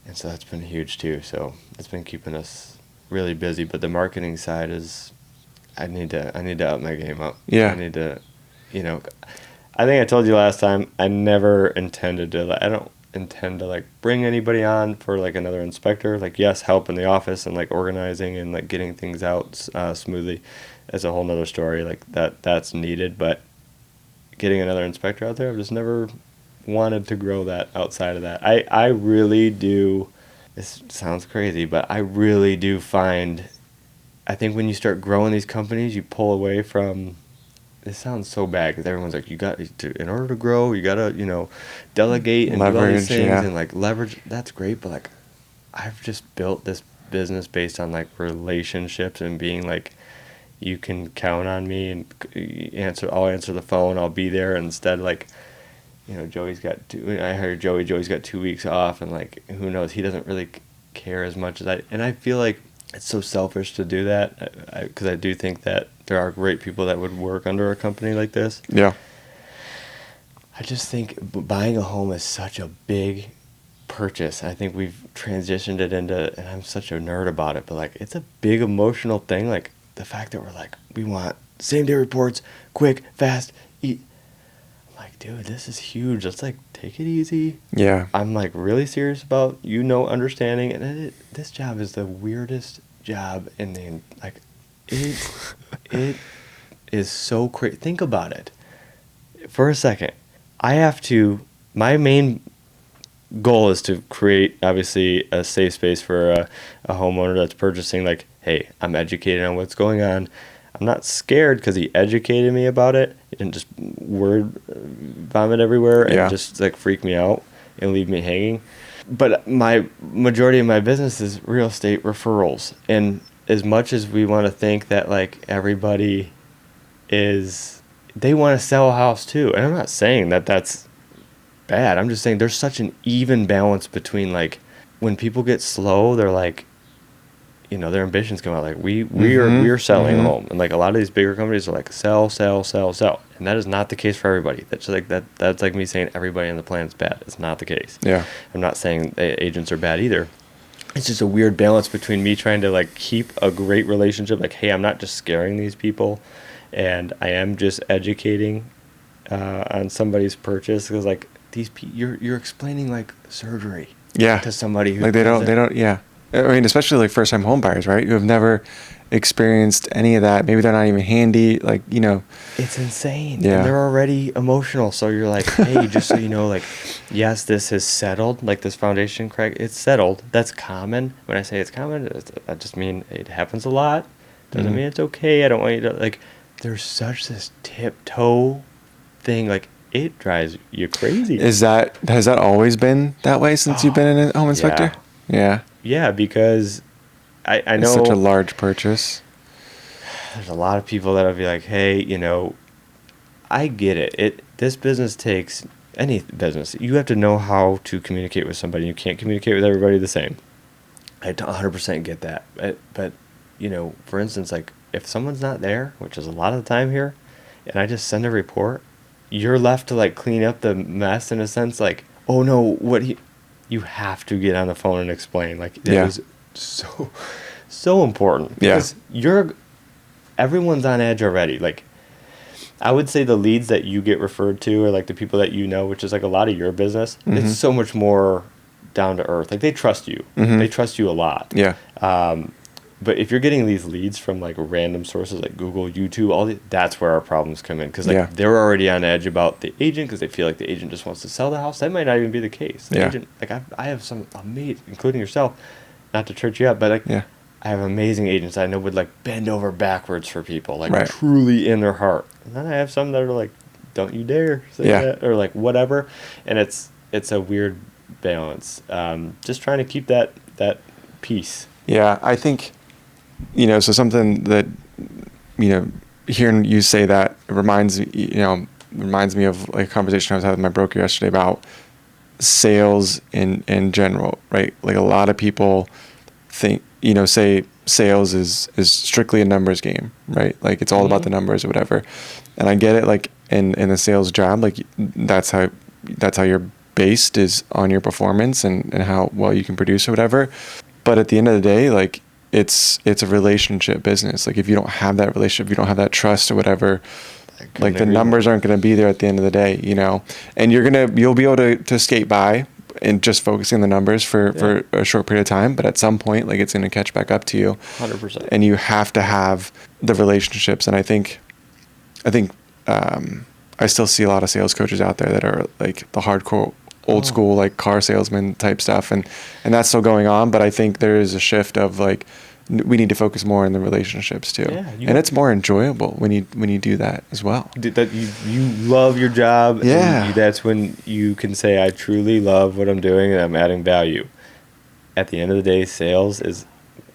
[SPEAKER 2] And so that's been huge too. So it's been keeping us really busy, but the marketing side is, I need to up my game up.
[SPEAKER 3] Yeah.
[SPEAKER 2] I need to, I think I told you last time, I never intended to, I don't intend to like bring anybody on for like another inspector. Like, yes, help in the office and like organizing and like getting things out smoothly is a whole nother story. Like that's needed, but getting another inspector out there, I've just never wanted to grow that outside of that. I really do, this sounds crazy, but I really do find, I think when you start growing these companies, you pull away from, this sounds so bad because everyone's like, in order to grow, you got to, delegate and leverage, do all these things and like leverage. That's great. But like, I've just built this business based on like relationships and being like, you can count on me and I'll answer the phone. I'll be there. Instead, like, Joey's got I heard Joey's got 2 weeks off and like, who knows? He doesn't really care as much as and I feel like it's so selfish to do that because I do think that there are great people that would work under a company like this.
[SPEAKER 3] Yeah.
[SPEAKER 2] I just think buying a home is such a big purchase. I think we've transitioned it into, and I'm such a nerd about it, but like it's a big emotional thing. Like the fact that we're like, we want same day reports, quick, fast, eat. I'm like, dude, this is huge. Let's like take it easy.
[SPEAKER 3] Yeah.
[SPEAKER 2] I'm like really serious about, understanding. And this job is the weirdest job in the, like, it is so crazy. Think about it for a second. My main goal is to create, obviously, a safe space for a homeowner that's purchasing, like, hey, I'm educated on what's going on. I'm not scared because he educated me about it. He didn't just word vomit everywhere and just, like, freak me out and leave me hanging. But my majority of my business is real estate referrals. And as much as we want to think that, like, everybody they want to sell a house too. And I'm not saying that that's bad. I'm just saying there's such an even balance between, like, when people get slow, they're like, their ambitions come out like we are selling a home, and like a lot of these bigger companies are like sell, and that is not the case for everybody. That's like that's like me saying everybody on the planet's bad. It's not the case.
[SPEAKER 3] Yeah,
[SPEAKER 2] I'm not saying agents are bad either. It's just a weird balance between me trying to like keep a great relationship, like, hey, I'm not just scaring these people and I am just educating on somebody's purchase, because like you're explaining like surgery to somebody who
[SPEAKER 3] like they don't yeah. I mean, especially like first time home buyers, right? Who have never experienced any of that. Maybe they're not even handy, like, you know.
[SPEAKER 2] It's insane.
[SPEAKER 3] Yeah.
[SPEAKER 2] And they're already emotional. So you're like, hey, just so you know, like, yes, this is settled. Like this foundation crack, it's settled. That's common. When I say it's common, I just mean it happens a lot. Doesn't mean it's okay. I don't want you to, like, there's such this tiptoe thing. Like, it drives you crazy.
[SPEAKER 3] Has that always been that way since you've been a home inspector? Yeah.
[SPEAKER 2] Yeah, because I know
[SPEAKER 3] it's such a large purchase.
[SPEAKER 2] There's a lot of people that'll be like, hey, you know, I get it. This business takes, any business, you have to know how to communicate with somebody. You can't communicate with everybody the same. I 100% get that. But, you know, for instance, like if someone's not there, which is a lot of the time here, and I just send a report, you're left to like clean up the mess in a sense. Like, oh no, you have to get on the phone and explain. Like, it was so important, because everyone's on edge already. Like, I would say the leads that you get referred to, or like the people that you know, which is like a lot of your business, it's so much more down to earth. Like, they trust you. They trust you a lot.
[SPEAKER 3] Yeah.
[SPEAKER 2] But if you're getting these leads from like random sources like Google, YouTube, that's where our problems come in, because like they're already on edge about the agent, because they feel like the agent just wants to sell the house. That might not even be the case. The agent, like I have some amazing, including yourself, not to church you up, but like I have amazing agents I know would like bend over backwards for people, like truly in their heart. And then I have some that are like, don't you dare say that, or like whatever. And it's a weird balance. Just trying to keep that peace.
[SPEAKER 3] Yeah, I think, you know, so something that, you know, hearing you say that reminds me of like a conversation I was having with my broker yesterday about sales in general, right? Like a lot of people think, you know, say sales is strictly a numbers game, right? Like it's all about the numbers or whatever. And I get it, like in a sales job, like that's how you're based, is on your performance and how well you can produce or whatever. But at the end of the day, like it's a relationship business. Like if you don't have that relationship, you don't have that trust or whatever, like the numbers aren't going to be there at the end of the day, you know. And you'll be able to skate by and just focusing on the numbers for a short period of time, but at some point, like it's going to catch back up to you.
[SPEAKER 2] 100%.
[SPEAKER 3] And you have to have the relationships. And I think I still see a lot of sales coaches out there that are like the hardcore old school, like car salesman type stuff. And that's still going on. But I think there is a shift of like, we need to focus more on the relationships too. Yeah, and it's more enjoyable when you do that as well.
[SPEAKER 2] That you love your job.
[SPEAKER 3] Yeah.
[SPEAKER 2] And that's when you can say, I truly love what I'm doing and I'm adding value. At the end of the day, sales is,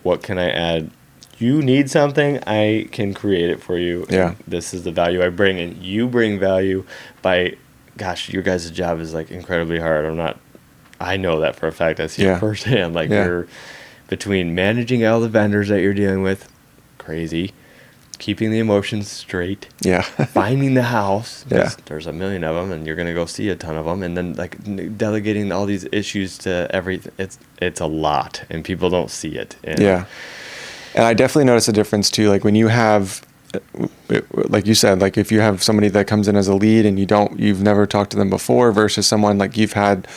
[SPEAKER 2] what can I add? You need something, I can create it for you.
[SPEAKER 3] Yeah.
[SPEAKER 2] And this is the value I bring, and you bring value by, gosh, your guys' job is like incredibly hard. I know that for a fact. I see it firsthand. Like you're between managing all the vendors that you're dealing with, crazy, keeping the emotions straight, finding the house, there's a million of them, and you're gonna go see a ton of them, and then like delegating all these issues to everything. It's a lot, and people don't see it. And
[SPEAKER 3] and I definitely notice a difference too. Like when you have, like you said, like if you have somebody that comes in as a lead and you've never talked to them before, versus someone like you've had,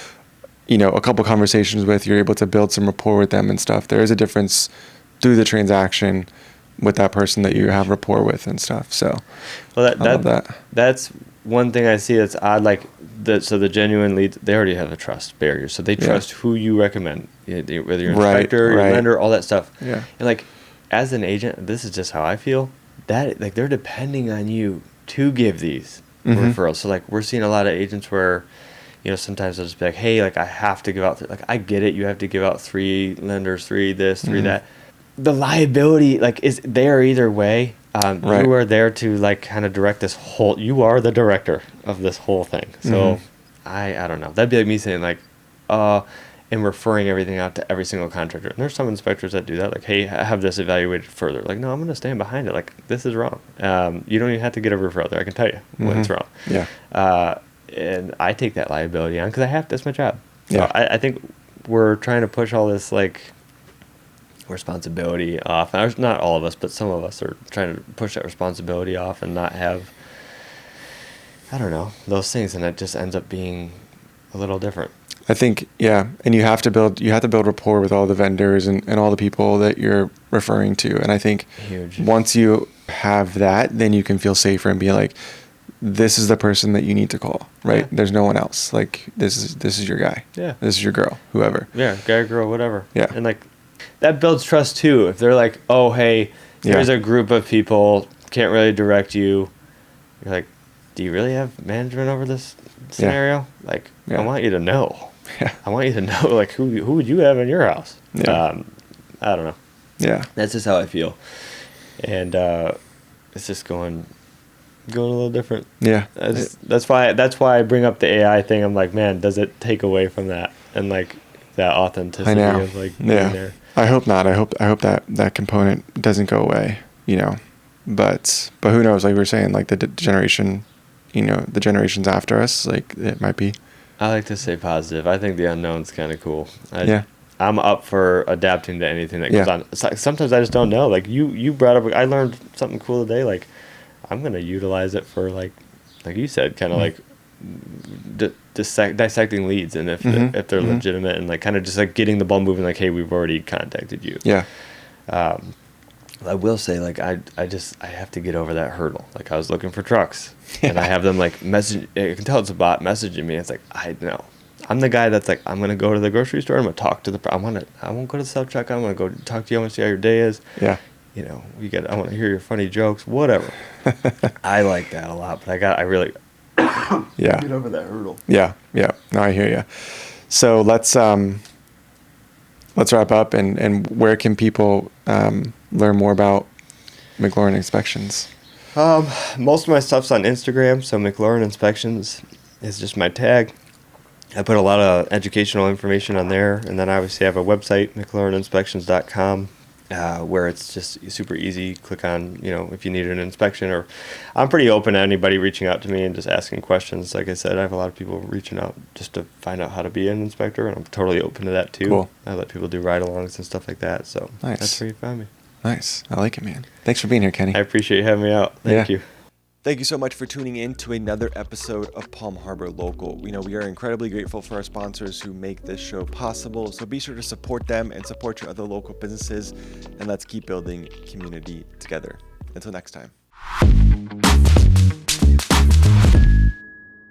[SPEAKER 3] you know, a couple conversations with, you're able to build some rapport with them and stuff. There is a difference through the transaction with that person that you have rapport with and stuff. So,
[SPEAKER 2] well, I love that. That's one thing I see that's odd. Like so the genuine leads, they already have a trust barrier, so they trust who you recommend, whether you're an inspector, your lender, all that stuff. Yeah. And like as an agent, this is just how I feel. That like they're depending on you to give these referrals. So like we're seeing a lot of agents where, you know, sometimes they'll just be like, hey, like I have to give out, like I get it, you have to give out 3 lenders, 3 this, 3 that. The liability like is there either way. You are there to like kind of direct this whole, you are the director of this whole thing. So I don't know. That'd be like me saying like, and referring everything out to every single contractor. And there's some inspectors that do that, like, hey, I have this evaluated further. Like, no, I'm going to stand behind it. Like, this is wrong. You don't even have to get a referral there. I can tell you when it's wrong.
[SPEAKER 3] Yeah.
[SPEAKER 2] And I take that liability on because that's my job. So I think we're trying to push all this, like, responsibility off. And not all of us, but some of us are trying to push that responsibility off and not have, I don't know, those things, and it just ends up being a little different.
[SPEAKER 3] I think, yeah, and you have to build rapport with all the vendors and all the people that you're referring to. And I think
[SPEAKER 2] Huge.
[SPEAKER 3] Once you have that, then you can feel safer and be like, this is the person that you need to call, right?
[SPEAKER 2] Yeah.
[SPEAKER 3] There's no one else. Like, this is your guy.
[SPEAKER 2] Yeah.
[SPEAKER 3] This is your girl, whoever.
[SPEAKER 2] Yeah, guy, girl, whatever.
[SPEAKER 3] Yeah.
[SPEAKER 2] And like, that builds trust too. If they're like, oh, hey, here's a group of people, can't really direct you. You're like, do you really have management over this scenario? Like, I want you to know.
[SPEAKER 3] Yeah.
[SPEAKER 2] I want you to know, like, who would you have in your house?
[SPEAKER 3] Yeah.
[SPEAKER 2] I don't know.
[SPEAKER 3] Yeah.
[SPEAKER 2] That's just how I feel. And it's just going a little different.
[SPEAKER 3] Yeah.
[SPEAKER 2] That's why I bring up the AI thing. I'm like, man, does it take away from that and like that authenticity of like being there?
[SPEAKER 3] I hope not. I hope that component doesn't go away, you know. But who knows? Like we were saying, like the generation, you know, the generations after us, like it might be.
[SPEAKER 2] I like to stay positive. I think the unknown's kind of cool.
[SPEAKER 3] Yeah.
[SPEAKER 2] I'm up for adapting to anything that comes on. Sometimes I just don't know. Like you brought up, I learned something cool today. Like I'm gonna utilize it for like you said, kind of like dissecting leads, and if they're legitimate, and like kind of just like getting the ball moving. Like, hey, we've already contacted you.
[SPEAKER 3] Yeah.
[SPEAKER 2] I will say, like I have to get over that hurdle. Like I was looking for trucks, and I have them like message. I can tell it's a bot messaging me. It's like I know. I'm the guy that's like, I'm going to go to the grocery store. I'm going to talk to I won't go to the self-checkout. I'm going to go talk to you. I want to see how your day is.
[SPEAKER 3] Yeah.
[SPEAKER 2] You know, I want to hear your funny jokes, whatever. I like that a lot, but I really get over that hurdle.
[SPEAKER 3] Yeah. Yeah. No, I hear you. So let's wrap up and where can people learn more about McLaurin Inspections?
[SPEAKER 2] Most of my stuff's on Instagram. So McLaurin Inspections is just my tag. I put a lot of educational information on there, and then I obviously have a website, McLaurinInspections.com, where it's just super easy. Click on, you know, if you need an inspection, or I'm pretty open to anybody reaching out to me and just asking questions. Like I said, I have a lot of people reaching out just to find out how to be an inspector, and I'm totally open to that too.
[SPEAKER 3] Cool.
[SPEAKER 2] I let people do ride-alongs and stuff like that, so that's where you find me.
[SPEAKER 3] Nice. I like it, man. Thanks for being here, Kenny.
[SPEAKER 2] I appreciate you having me out. Thank you.
[SPEAKER 1] Thank you so much for tuning in to another episode of Palm Harbor Local. You know, we are incredibly grateful for our sponsors who make this show possible. So be sure to support them and support your other local businesses. And let's keep building community together. Until next time.